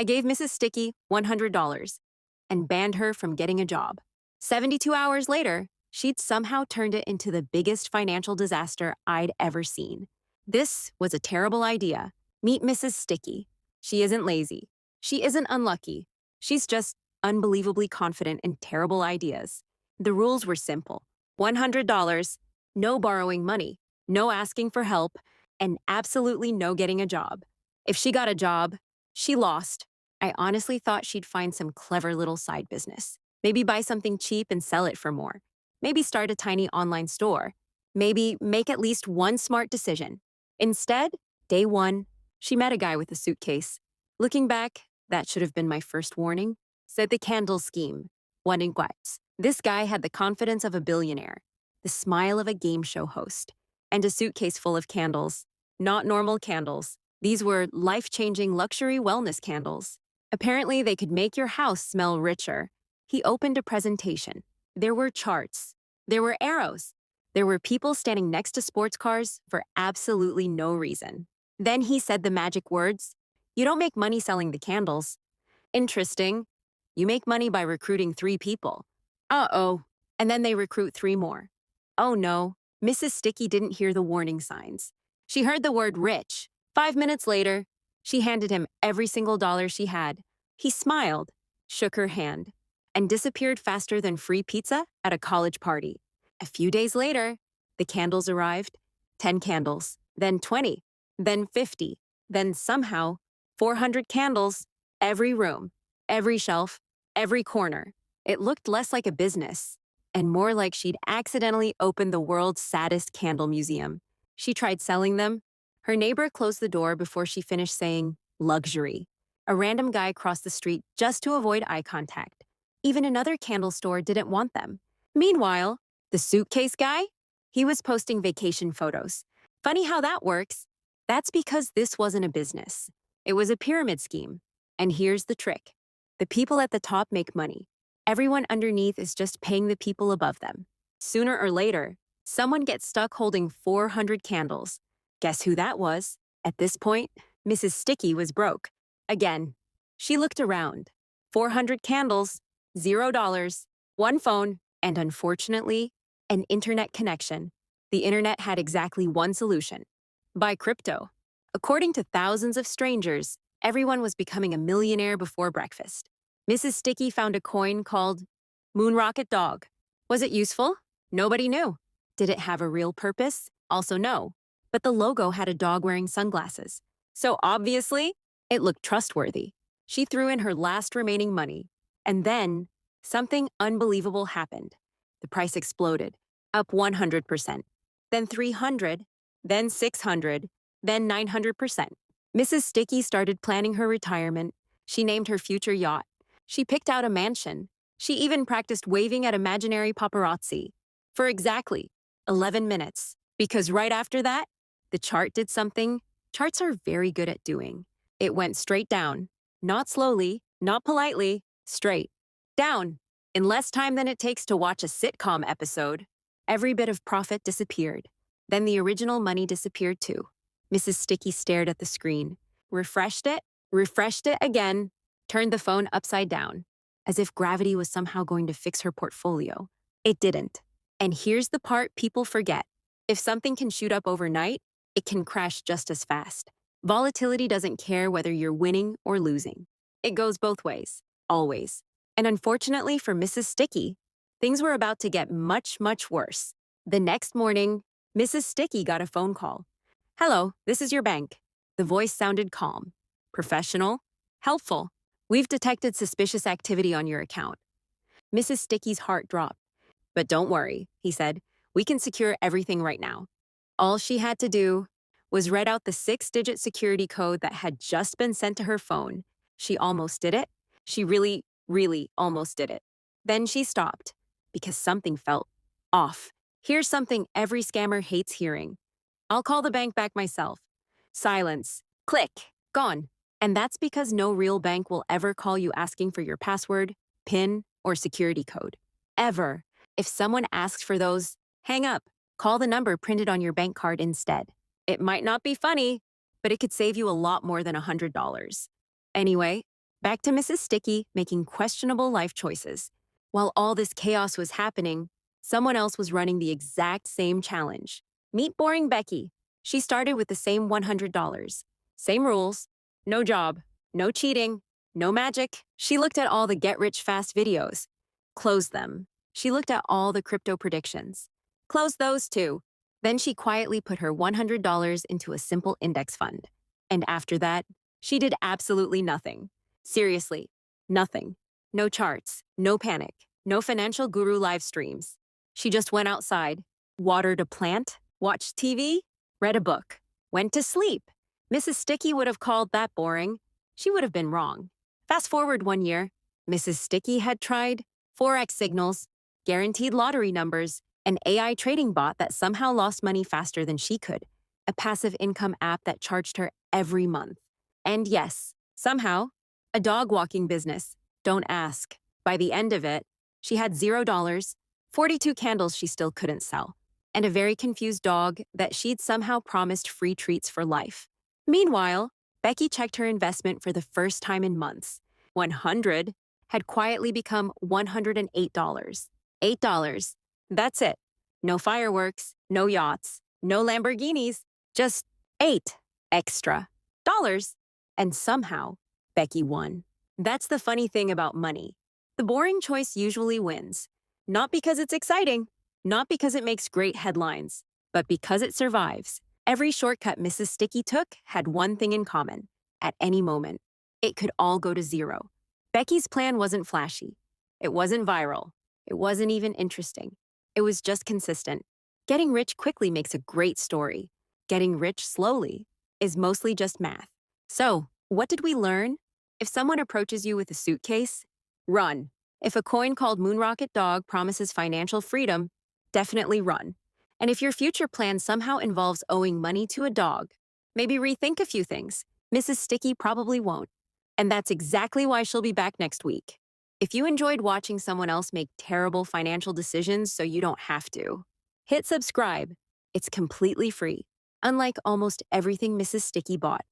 I gave Mrs. Sticky $100 and banned her from getting a job. 72 hours later, she'd somehow turned it into the biggest financial disaster I'd ever seen. This was a terrible idea. Meet Mrs. Sticky. She isn't lazy. She isn't unlucky. She's just unbelievably confident in terrible ideas. The rules were simple. $100, no borrowing money, no asking for help, and absolutely no getting a job. If she got a job, she lost. I honestly thought she'd find some clever little side business. Maybe buy something cheap and sell it for more. Maybe start a tiny online store. Maybe make at least one smart decision. Instead, day one, she met a guy with a suitcase. Looking back, that should have been my first warning, said the candle scheme. One in guts. This guy had the confidence of a billionaire, the smile of a game show host, and a suitcase full of candles. Not normal candles. These were life-changing luxury wellness candles. Apparently, they could make your house smell richer. He opened a presentation. There were charts. There were arrows. There were people standing next to sports cars for absolutely no reason. Then he said the magic words, "You don't make money selling the candles." Interesting. You make money by recruiting 3 people. Uh-oh. And then they recruit 3 more. Oh no, Mrs. Sticky didn't hear the warning signs. She heard the word rich. 5 minutes later, she handed him every single dollar she had. He smiled, shook her hand, and disappeared faster than free pizza at a college party. A few days later, the candles arrived. 10 candles, then 20, then 50, then somehow 400 candles, every room, every shelf, every corner. It looked less like a business and more like she'd accidentally opened the world's saddest candle museum. She tried selling them. Her neighbor closed the door before she finished saying, "Luxury." A random guy crossed the street just to avoid eye contact. Even another candle store didn't want them. Meanwhile, the suitcase guy? He was posting vacation photos. Funny how that works. That's because this wasn't a business. It was a pyramid scheme. And here's the trick. The people at the top make money. Everyone underneath is just paying the people above them. Sooner or later, someone gets stuck holding 400 candles. Guess who that was? At this point, Mrs. Sticky was broke. Again, she looked around. 400 candles, $0, 1 phone, and unfortunately, an internet connection. The internet had exactly one solution: buy crypto. According to thousands of strangers, everyone was becoming a millionaire before breakfast. Mrs. Sticky found a coin called Moon Rocket Dog. Was it useful? Nobody knew. Did it have a real purpose? Also no. But the logo had a dog wearing sunglasses. So obviously, it looked trustworthy. She threw in her last remaining money. And then, something unbelievable happened. The price exploded, up 100%. Then 300, then 600, then 900%. Mrs. Sticky started planning her retirement. She named her future yacht. She picked out a mansion. She even practiced waving at imaginary paparazzi. For exactly 11 minutes. Because right after that, the chart did something charts are very good at doing. It went straight down. Not slowly, not politely, straight down. In less time than it takes to watch a sitcom episode. Every bit of profit disappeared. Then the original money disappeared too. Mrs. Sticky stared at the screen, refreshed it again, turned the phone upside down, as if gravity was somehow going to fix her portfolio. It didn't. And here's the part people forget. If something can shoot up overnight, it can crash just as fast. Volatility doesn't care whether you're winning or losing. It goes both ways, always. And unfortunately for Mrs. Sticky, things were about to get much, much worse. The next morning, Mrs. Sticky got a phone call. "Hello, this is your bank." The voice sounded calm, professional, helpful. "We've detected suspicious activity on your account." Mrs. Sticky's heart dropped. "But don't worry," he said. "We can secure everything right now." All she had to do was read out the 6-digit security code that had just been sent to her phone. She almost did it. She really, really almost did it. Then she stopped because something felt off. Here's something every scammer hates hearing. "I'll call the bank back myself." Silence. Click. Gone. And that's because no real bank will ever call you asking for your password, PIN, or security code. Ever. If someone asks for those, hang up. Call the number printed on your bank card instead. It might not be funny, but it could save you a lot more than $100. Anyway, Back to Mrs. Sticky making questionable life choices. While all this chaos was happening, someone else was running the exact same challenge. Meet Boring Becky. She started with the same $100. Same rules. No job. No cheating. No magic. She looked at all the get-rich-fast videos. Closed them. She looked at all the crypto predictions. Closed those too. Then she quietly put her $100 into a simple index fund. And after that, she did absolutely nothing. Seriously, nothing. No charts, no panic, no financial guru live streams. She just went outside, watered a plant, watched TV, read a book, went to sleep. Mrs. Sticky would have called that boring. She would have been wrong. Fast forward 1 year, Mrs. Sticky had tried Forex signals, guaranteed lottery numbers, an AI trading bot that somehow lost money faster than she could, a passive income app that charged her every month. And yes, somehow, a dog walking business. Don't ask. By the end of it, she had $0, 42 candles she still couldn't sell, and a very confused dog that she'd somehow promised free treats for life. Meanwhile, Becky checked her investment for the first time in months. 100 had quietly become $108. $8. That's it. No fireworks, no yachts, no Lamborghinis, just 8 extra dollars. And somehow, Becky won. That's the funny thing about money. The boring choice usually wins. Not because it's exciting, not because it makes great headlines, but because it survives. Every shortcut Mrs. Sticky took had one thing in common. At any moment, it could all go to zero. Becky's plan wasn't flashy. It wasn't viral. It wasn't even interesting. It was just consistent. Getting rich quickly makes a great story. Getting rich slowly is mostly just math. So, what did we learn? If someone approaches you with a suitcase, run. If a coin called Moonrocket Dog promises financial freedom, definitely run. And if your future plan somehow involves owing money to a dog, maybe rethink a few things. Mrs. Sticky probably won't. And that's exactly why she'll be back next week. If you enjoyed watching someone else make terrible financial decisions so you don't have to, hit subscribe. It's completely free, unlike almost everything Mrs. Sticky bought.